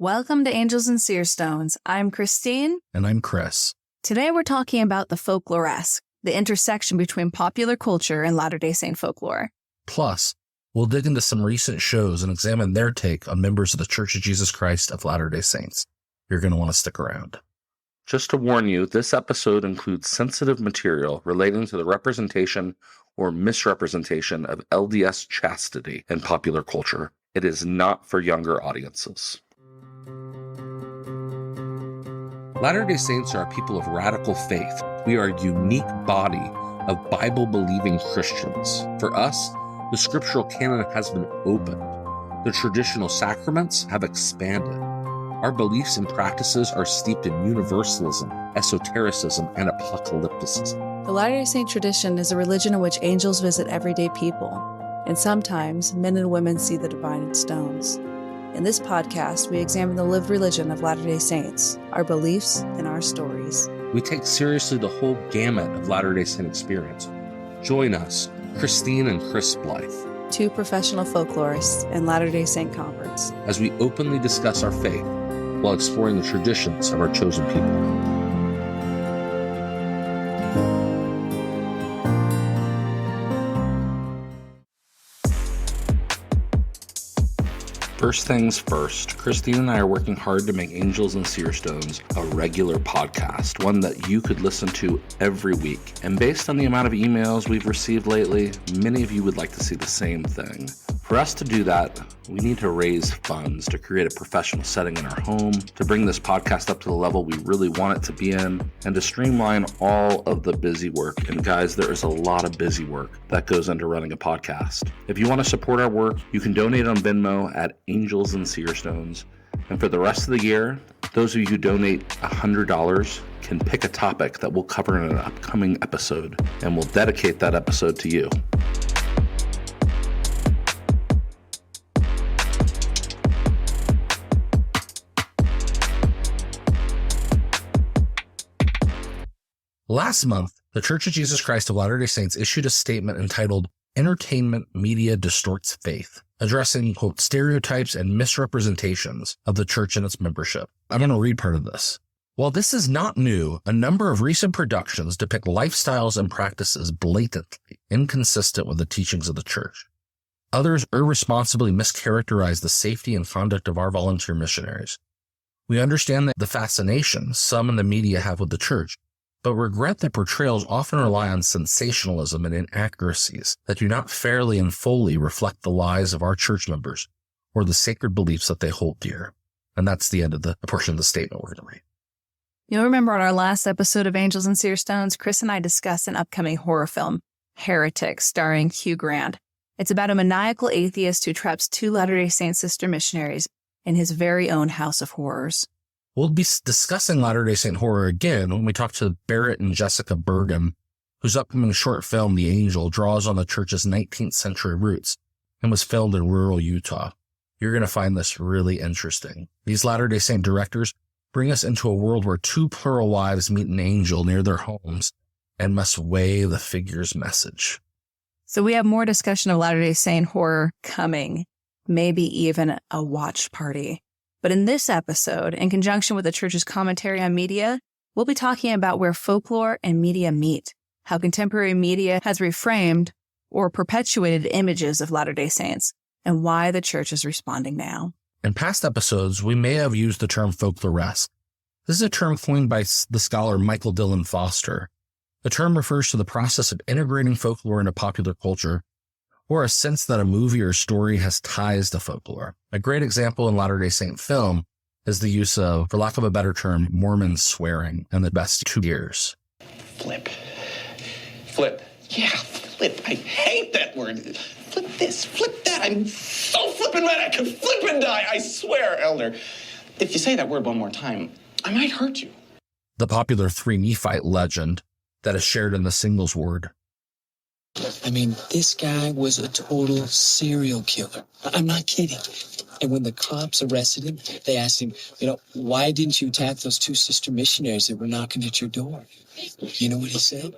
Welcome to Angels and Seer Stones. I'm Christine. And I'm Chris. Today we're talking about the folkloresque, the intersection between popular culture and Latter-day Saint folklore. Plus, we'll dig into some recent shows and examine their take on members of the Church of Jesus Christ of Latter-day Saints. You're going to want to stick around. Just to warn you, this episode includes sensitive material relating to the representation or misrepresentation of LDS chastity in popular culture. It is not for younger audiences. Latter-day Saints are a people of radical faith. We are a unique body of Bible-believing Christians. For us, the scriptural canon has been opened. The traditional sacraments have expanded. Our beliefs and practices are steeped in universalism, esotericism, and apocalypticism. The Latter-day Saint tradition is a religion in which angels visit everyday people, and sometimes men and women see the divine in stones. In this podcast, we examine the lived religion of Latter-day Saints, our beliefs, and our stories. We take seriously the whole gamut of Latter-day Saint experience. Join us, Christine and Chris Blythe, two professional folklorists and Latter-day Saint converts, as we openly discuss our faith while exploring the traditions of our chosen people. First things first, Christine and I are working hard to make Angels and Seer Stones a regular podcast, one that you could listen to every week. And based on the amount of emails we've received lately, many of you would like to see the same thing. For us to do that, we need to raise funds to create a professional setting in our home, to bring this podcast up to the level we really want it to be in, and to streamline all of the busy work. And guys, there is a lot of busy work that goes into running a podcast. If you want to support our work, you can donate on Venmo at Angels and Seer Stones. And for the rest of the year, those of you who donate $100 can pick a topic that we'll cover in an upcoming episode, and we'll dedicate that episode to you. Last month, the Church of Jesus Christ of Latter-day Saints issued a statement entitled Entertainment Media Distorts Faith, addressing, quote, stereotypes and misrepresentations of the church and its membership. I'm going to read part of this. While this is not new, a number of recent productions depict lifestyles and practices blatantly inconsistent with the teachings of the church. Others irresponsibly mischaracterize the safety and conduct of our volunteer missionaries. We understand that the fascination some in the media have with the church, but regret that portrayals often rely on sensationalism and inaccuracies that do not fairly and fully reflect the lives of our church members or the sacred beliefs that they hold dear. And that's the end of the portion of the statement we're going to read. You'll remember on our last episode of Angels and Seer Stones, Chris and I discussed an upcoming horror film, Heretic, starring Hugh Grant. It's about a maniacal atheist who traps two Latter-day Saint sister missionaries in his very own house of horrors. We'll be discussing Latter-day Saint horror again when we talk to Barrett and Jessica Burgum, whose upcoming short film, The Angel, draws on the church's 19th century roots and was filmed in rural Utah. You're going to find this really interesting. These Latter-day Saint directors bring us into a world where two plural wives meet an angel near their homes and must weigh the figure's message. So we have more discussion of Latter-day Saint horror coming, maybe even a watch party. But in this episode, in conjunction with the church's commentary on media, we'll be talking about where folklore and media meet, how contemporary media has reframed or perpetuated images of Latter-day Saints, and why the church is responding now. In past episodes, we may have used the term folkloresque. This is a term coined by the scholar Michael Dillon Foster. The term refers to the process of integrating folklore into popular culture, or a sense that a movie or story has ties to folklore. A great example in Latter-day Saint film is the use of, for lack of a better term, Mormon swearing in the best 2 years. Flip. Yeah, flip. I hate that word. Flip this, flip that. I'm so flippin' mad I could flip and die. I swear, Elder. If you say that word one more time, I might hurt you. The popular 3 Nephite legend that is shared in the singles word. I mean, this guy was a total serial killer. I'm not kidding. And when the cops arrested him, they asked him, why didn't you attack those 2 sister missionaries that were knocking at your door? You know what he said?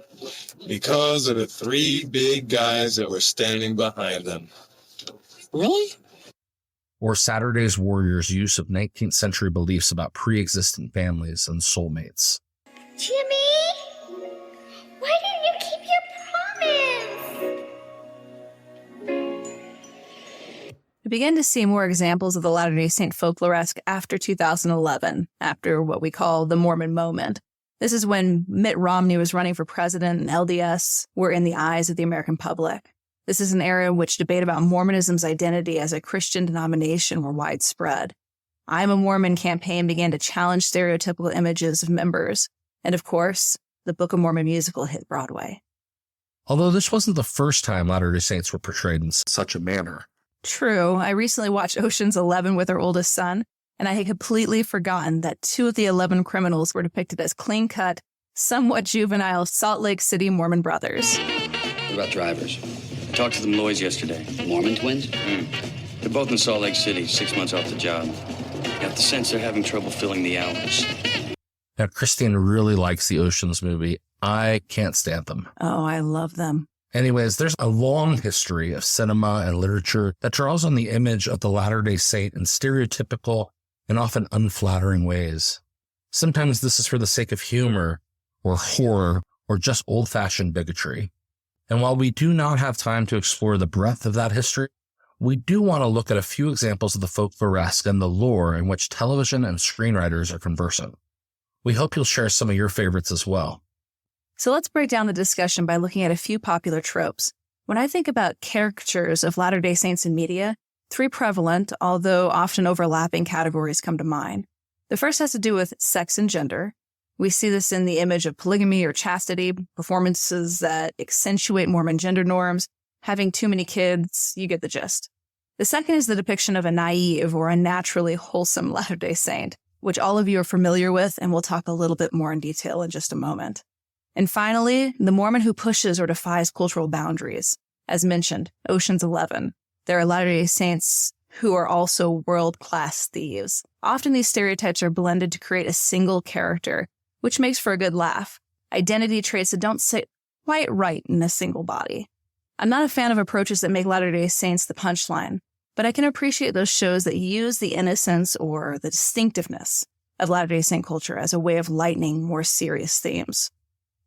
Because of the 3 big guys that were standing behind them. Really? or Saturday's Warriors' use of 19th century beliefs about pre-existing families and soulmates. Jimmy? Why didn't you keep your promise? We began to see more examples of the Latter-day Saint folkloresque after 2011, after what we call the Mormon moment. This is when Mitt Romney was running for president and LDS were in the eyes of the American public. This is an era in which debate about Mormonism's identity as a Christian denomination were widespread. I'm a Mormon campaign began to challenge stereotypical images of members. And of course, the Book of Mormon musical hit Broadway. Although this wasn't the first time Latter-day Saints were portrayed in such a manner. True, I recently watched Ocean's 11 with our oldest son, and I had completely forgotten that 2 of the 11 criminals were depicted as clean-cut, somewhat juvenile Salt Lake City Mormon brothers. What about drivers? I talked to the Malloys yesterday. Mormon twins? They're both in Salt Lake City, 6 months off the job. Got the sense they're having trouble filling the hours. Now, Christine really likes the Oceans movie. I can't stand them. Oh, I love them. Anyways, there's a long history of cinema and literature that draws on the image of the Latter-day Saint in stereotypical and often unflattering ways. Sometimes this is for the sake of humor or horror or just old-fashioned bigotry. And while we do not have time to explore the breadth of that history, we do want to look at a few examples of the folkloresque and the lore in which television and screenwriters are conversant. We hope you'll share some of your favorites as well. So let's break down the discussion by looking at a few popular tropes. When I think about caricatures of Latter-day Saints in media, 3 prevalent, although often overlapping categories come to mind. The first has to do with sex and gender. We see this in the image of polygamy or chastity, performances that accentuate Mormon gender norms, having too many kids, you get the gist. The second is the depiction of a naive or unnaturally wholesome Latter-day Saint, which all of you are familiar with, and we'll talk a little bit more in detail in just a moment. And finally, the Mormon who pushes or defies cultural boundaries. As mentioned, Ocean's 11. There are Latter-day Saints who are also world-class thieves. Often these stereotypes are blended to create a single character, which makes for a good laugh. Identity traits that don't sit quite right in a single body. I'm not a fan of approaches that make Latter-day Saints the punchline, but I can appreciate those shows that use the innocence or the distinctiveness of Latter-day Saint culture as a way of lightening more serious themes.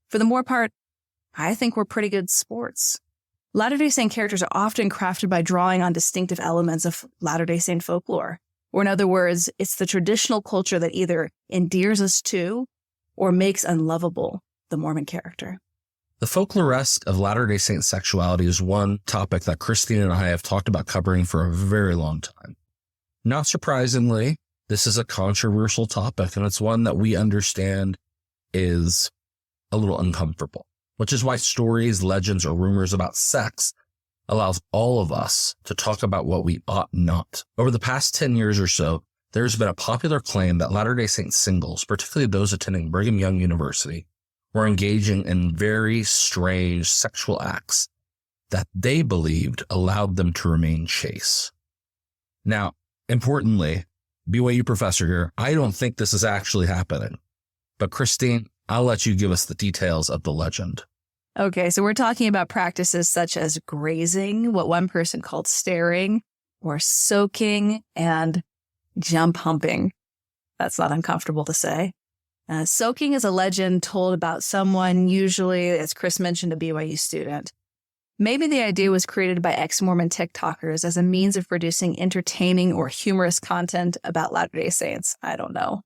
For the more part, I think we're pretty good sports. Latter-day Saint characters are often crafted by drawing on distinctive elements of Latter-day Saint folklore. Or in other words, it's the traditional culture that either endears us to or makes unlovable the Mormon character. The folkloresque of Latter-day Saint sexuality is one topic that Christine and I have talked about covering for a very long time. Not surprisingly, this is a controversial topic, and it's one that we understand is a little uncomfortable, which is why stories, legends, or rumors about sex allows all of us to talk about what we ought not. Over the past 10 years or so, there's been a popular claim that Latter-day Saint singles, particularly those attending Brigham Young University, were engaging in very strange sexual acts that they believed allowed them to remain chaste. Now, importantly, BYU professor here, I don't think this is actually happening. But Christine, I'll let you give us the details of the legend. Okay, so we're talking about practices such as grazing, what one person called staring, or soaking, and jump humping. That's not uncomfortable to say. Soaking is a legend told about someone, usually, as Chris mentioned, a BYU student. Maybe the idea was created by ex-Mormon TikTokers as a means of producing entertaining or humorous content about Latter-day Saints. I don't know.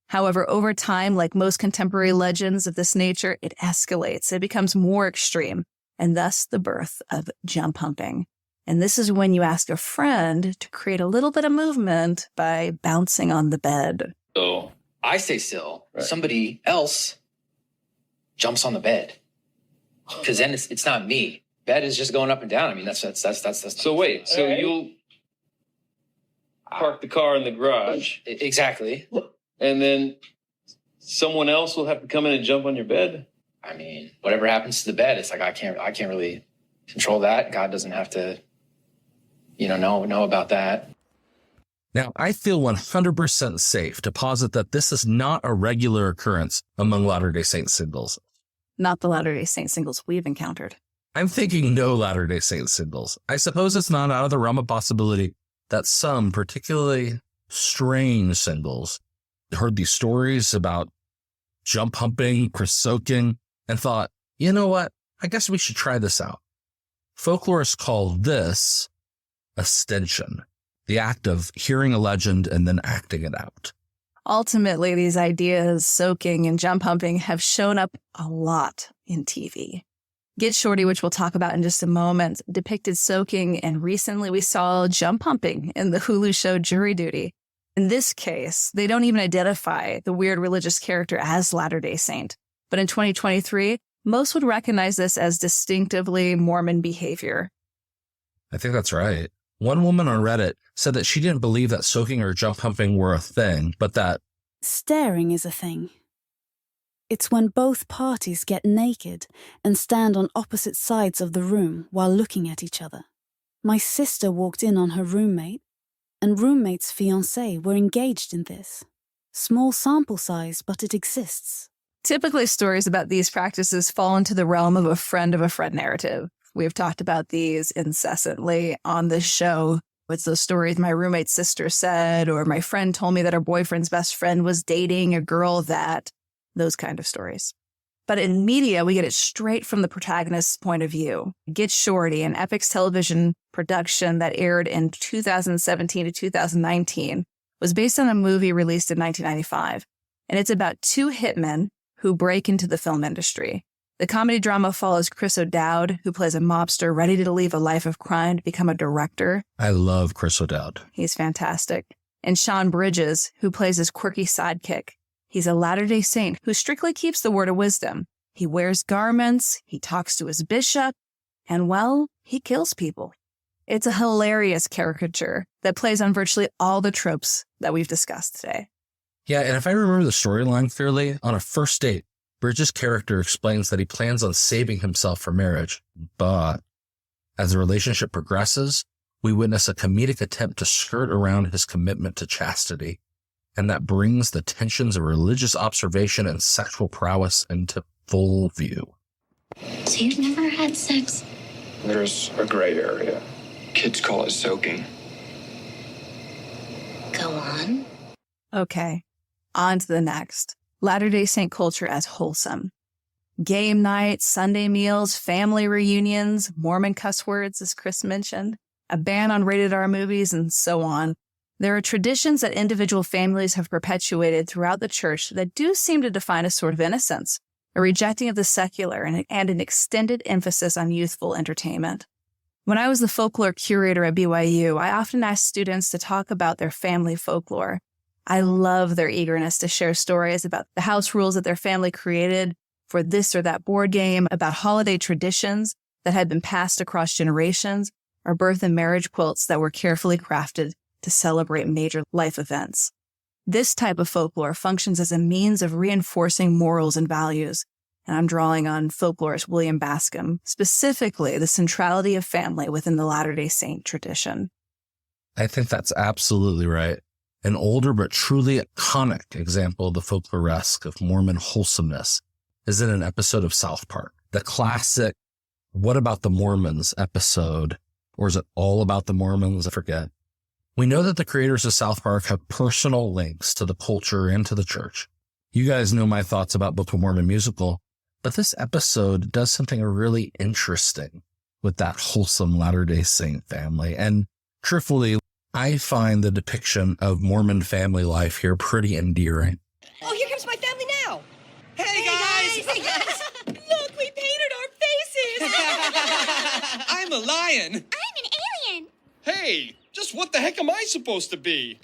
However, over time, like most contemporary legends of this nature, it escalates. It becomes more extreme, and thus the birth of jump humping. And this is when you ask a friend to create a little bit of movement by bouncing on the bed. So I stay still. Right. Somebody else jumps on the bed. Because then it's not me. Bed is just going up and down. I mean, that's. So wait, so you'll park the car in the garage. Exactly. And then someone else will have to come in and jump on your bed? I mean, whatever happens to the bed, it's like I can't really control that. God doesn't have to, know about that. Now, I feel 100% safe to posit that this is not a regular occurrence among Latter-day Saint singles. Not the Latter-day Saint singles we've encountered. I'm thinking no Latter-day Saint singles. I suppose it's not out of the realm of possibility that some particularly strange singles heard these stories about jump humping, soaking, and thought, you know what? I guess we should try this out. Folklorists call this ostension, the act of hearing a legend and then acting it out. Ultimately, these ideas, soaking and jump humping, have shown up a lot in TV. Get Shorty, which we'll talk about in just a moment, depicted soaking, and recently we saw jump humping in the Hulu show Jury Duty. In this case, they don't even identify the weird religious character as Latter-day Saint. But in 2023, most would recognize this as distinctively Mormon behavior. I think that's right. One woman on Reddit said that she didn't believe that soaking or jump humping were a thing, but that staring is a thing. It's when both parties get naked and stand on opposite sides of the room while looking at each other. My sister walked in on her roommate, and roommate's fiancé were engaged in this. Small sample size, but it exists. Typically, stories about these practices fall into the realm of a friend narrative. We've talked about these incessantly on this show. It's those stories my roommate's sister said, or my friend told me that her boyfriend's best friend was dating a girl that, those kind of stories. But in media, we get it straight from the protagonist's point of view. Get Shorty, an Epix television production that aired in 2017 to 2019, was based on a movie released in 1995. And it's about two hitmen who break into the film industry. The comedy drama follows Chris O'Dowd, who plays a mobster ready to leave a life of crime to become a director. I love Chris O'Dowd. He's fantastic. And Sean Bridges, who plays his quirky sidekick. He's a Latter-day Saint who strictly keeps the word of wisdom. He wears garments, he talks to his bishop, and, well, he kills people. It's a hilarious caricature that plays on virtually all the tropes that we've discussed today. Yeah, and if I remember the storyline clearly, on a first date, Bridges' character explains that he plans on saving himself for marriage, but as the relationship progresses, we witness a comedic attempt to skirt around his commitment to chastity, and that brings the tensions of religious observation and sexual prowess into full view. So you've never had sex? There's a gray area. Kids call it soaking. Go on. Okay, on to the next. Latter-day Saint culture as wholesome. Game nights, Sunday meals, family reunions, Mormon cuss words, as Chris mentioned, a ban on rated R movies, and so on. There are traditions that individual families have perpetuated throughout the church that do seem to define a sort of innocence, a rejecting of the secular, and an extended emphasis on youthful entertainment. When I was the folklore curator at BYU, I often asked students to talk about their family folklore. I love their eagerness to share stories about the house rules that their family created for this or that board game, about holiday traditions that had been passed across generations, or birth and marriage quilts that were carefully crafted to celebrate major life events. This type of folklore functions as a means of reinforcing morals and values, and I'm drawing on folklorist William Bascom, specifically the centrality of family within the Latter-day Saint tradition. I think that's absolutely right. An older but truly iconic example of the folkloresque of Mormon wholesomeness is in an episode of South Park. The classic What About the Mormons episode, or is it All About the Mormons? I forget. We know that the creators of South Park have personal links to the culture and to the church. You guys know my thoughts about Book of Mormon musical, but this episode does something really interesting with that wholesome Latter-day Saint family. And truthfully, I find the depiction of Mormon family life here pretty endearing. Oh, here comes my family now. Hey guys! Hey guys! Look, we painted our faces. I'm a lion. I'm an alien. Hey, just what the heck am I supposed to be?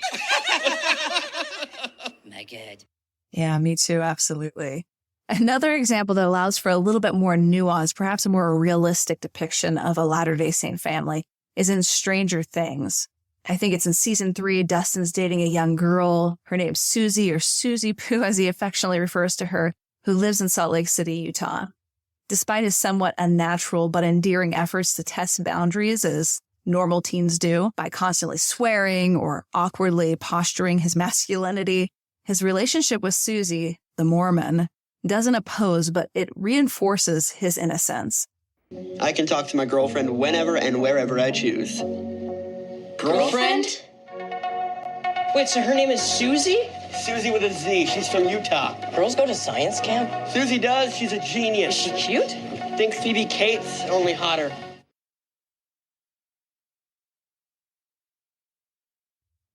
My God. Yeah, me too, absolutely. Another example that allows for a little bit more nuance, perhaps a more realistic depiction of a Latter-day Saint family, is in Stranger Things. I think it's in season 3, Dustin's dating a young girl. Her name's Susie, or Susie Poo, as he affectionately refers to her, who lives in Salt Lake City, Utah. Despite his somewhat unnatural but endearing efforts to test boundaries, as normal teens do, by constantly swearing or awkwardly posturing his masculinity, his relationship with Susie, the Mormon, doesn't oppose, but it reinforces his innocence. I can talk to my girlfriend whenever and wherever I choose. Girlfriend? Wait, so her name is Susie? Susie with a Z. She's from Utah. Girls go to science camp? Susie does. She's a genius. Is she cute? Think Phoebe Cates, only hotter.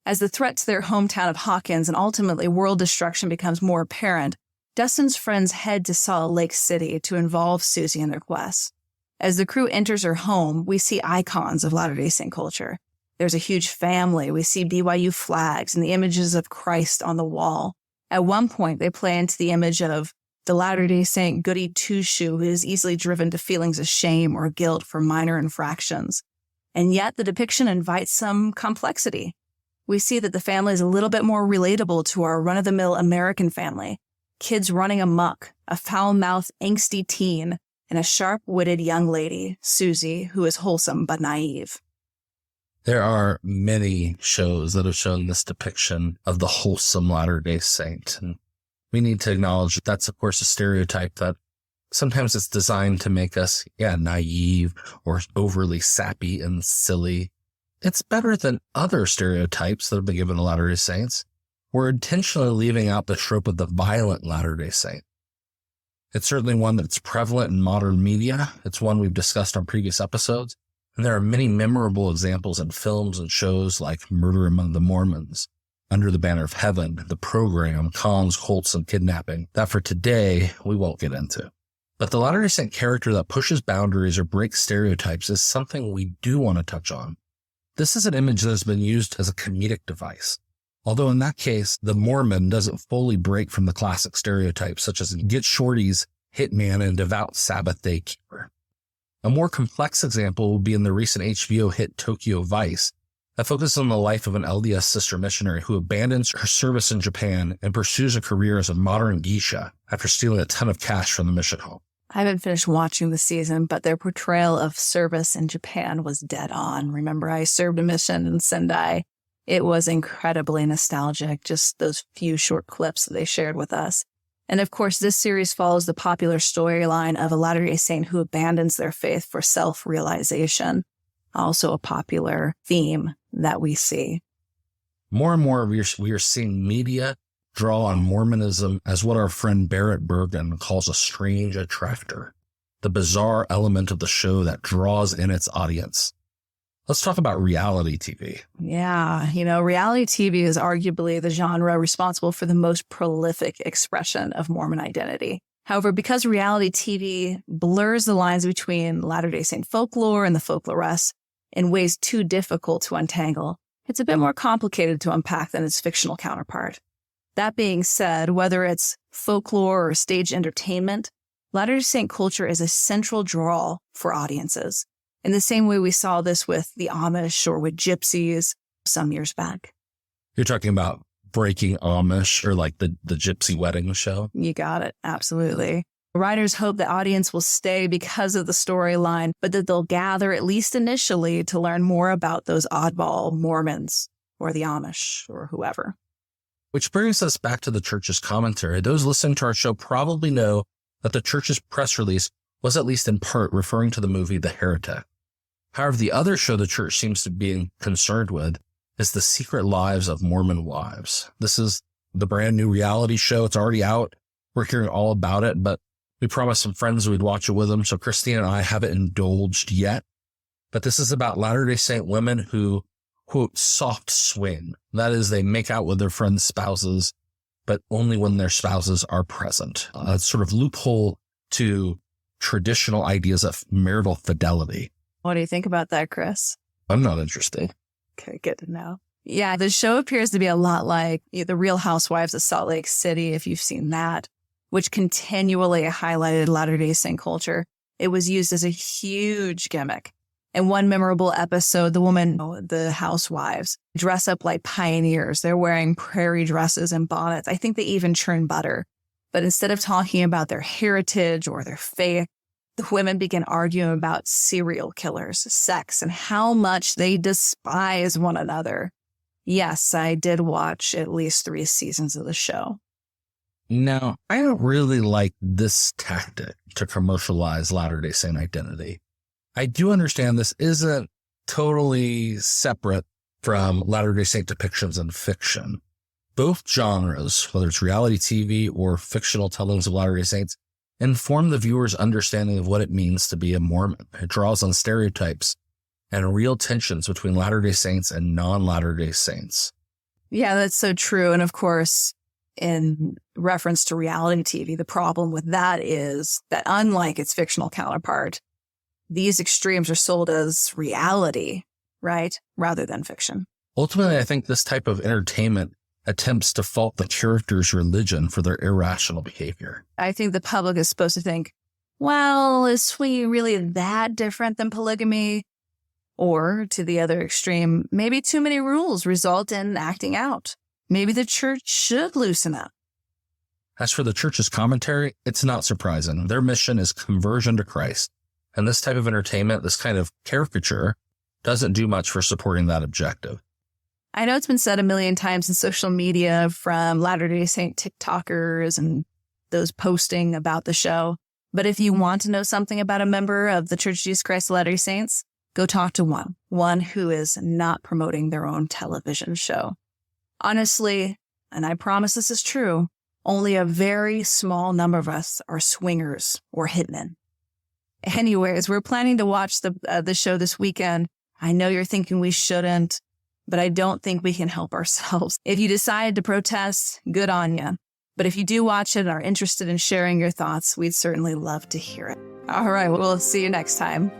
As the threat to their hometown of Hawkins and ultimately world destruction becomes more apparent, Dustin's friends head to Salt Lake City to involve Susie in their quest. As the crew enters her home, we see icons of Latter-day Saint culture. There's a huge family. We see BYU flags and the images of Christ on the wall. At one point, they play into the image of the Latter-day Saint goody two-shoe who is easily driven to feelings of shame or guilt for minor infractions. And yet, the depiction invites some complexity. We see that the family is a little bit more relatable to our run-of-the-mill American family. Kids running amok, a foul-mouthed, angsty teen, and a sharp-witted young lady, Susie, who is wholesome but naive. There are many shows that have shown this depiction of the wholesome Latter-day Saint. And we need to acknowledge that's, of course, a stereotype that sometimes it's designed to make us, naive or overly sappy and silly. It's better than other stereotypes that have been given to Latter-day Saints. We're intentionally leaving out the trope of the violent Latter-day Saint. It's certainly one that's prevalent in modern media. It's one we've discussed on previous episodes. And there are many memorable examples in films and shows like Murder Among the Mormons, Under the Banner of Heaven, The Program, Cons, Colts, and Kidnapping that for today we won't get into. But the Latter-day Saint character that pushes boundaries or breaks stereotypes is something we do want to touch on. This is an image that has been used as a comedic device. Although in that case, the Mormon doesn't fully break from the classic stereotypes such as Get Shorty's hitman and devout Sabbath day keeper. A more complex example will be in the recent HBO hit Tokyo Vice that focuses on the life of an LDS sister missionary who abandons her service in Japan and pursues a career as a modern geisha after stealing a ton of cash from the mission home. I haven't finished watching the season, but their portrayal of service in Japan was dead on. Remember, I served a mission in Sendai. It was incredibly nostalgic, just those few short clips that they shared with us. And of course, this series follows the popular storyline of a Latter-day Saint who abandons their faith for self-realization, also a popular theme that we see. More and more, we are seeing media draw on Mormonism as what our friend Barrett Bergen calls a strange attractor, the bizarre element of the show that draws in its audience. Let's talk about reality TV. Yeah, reality TV is arguably the genre responsible for the most prolific expression of Mormon identity. However, because reality TV blurs the lines between Latter-day Saint folklore and the folkloress in ways too difficult to untangle, it's a bit more complicated to unpack than its fictional counterpart. That being said, whether it's folklore or stage entertainment, Latter-day Saint culture is a central draw for audiences. In the same way we saw this with the Amish or with gypsies some years back. You're talking about Breaking Amish or like the Gypsy Wedding show? You got it. Absolutely. Writers hope the audience will stay because of the storyline, but that they'll gather, at least initially, to learn more about those oddball Mormons or the Amish or whoever. Which brings us back to the church's commentary. Those listening to our show probably know that the church's press release was at least in part referring to the movie The Heretic. However, the other show the church seems to be concerned with is The Secret Lives of Mormon Wives. This is the brand new reality show. It's already out. We're hearing all about it, but we promised some friends we'd watch it with them. So Christine and I haven't indulged yet. But this is about Latter-day Saint women who, quote, soft swing. That is, they make out with their friends' spouses, but only when their spouses are present. A sort of loophole to traditional ideas of marital fidelity. What do you think about that, Chris? I'm not interested. Okay, good to know. Yeah, the show appears to be a lot like The Real Housewives of Salt Lake City, if you've seen that, which continually highlighted Latter-day Saint culture. It was used as a huge gimmick. In one memorable episode, the housewives, dress up like pioneers. They're wearing prairie dresses and bonnets. I think they even churn butter. But instead of talking about their heritage or their faith, the women begin arguing about serial killers, sex, and how much they despise one another. Yes, I did watch at least 3 seasons of the show. Now, I don't really like this tactic to commercialize Latter-day Saint identity. I do understand this isn't totally separate from Latter-day Saint depictions in fiction. Both genres, whether it's reality TV or fictional tellings of Latter-day Saints, inform the viewer's understanding of what it means to be a Mormon. It draws on stereotypes and real tensions between Latter-day Saints and non-Latter-day Saints. Yeah, that's so true. And of course, in reference to reality TV, the problem with that is that unlike its fictional counterpart, these extremes are sold as reality, right? Rather than fiction. Ultimately, I think this type of entertainment attempts to fault the character's religion for their irrational behavior. I think the public is supposed to think, well, is we really that different than polygamy? Or, to the other extreme, maybe too many rules result in acting out. Maybe the church should loosen up. As for the church's commentary, it's not surprising. Their mission is conversion to Christ. And this type of entertainment, this kind of caricature, doesn't do much for supporting that objective. I know it's been said a million times in social media from Latter-day Saint TikTokers and those posting about the show. But if you want to know something about a member of the Church of Jesus Christ of Latter-day Saints, go talk to one who is not promoting their own television show. Honestly, and I promise this is true, only a very small number of us are swingers or hitmen. Anyways, we're planning to watch the show this weekend. I know you're thinking we shouldn't, but I don't think we can help ourselves. If you decide to protest, good on you. But if you do watch it and are interested in sharing your thoughts, we'd certainly love to hear it. All right, we'll see you next time.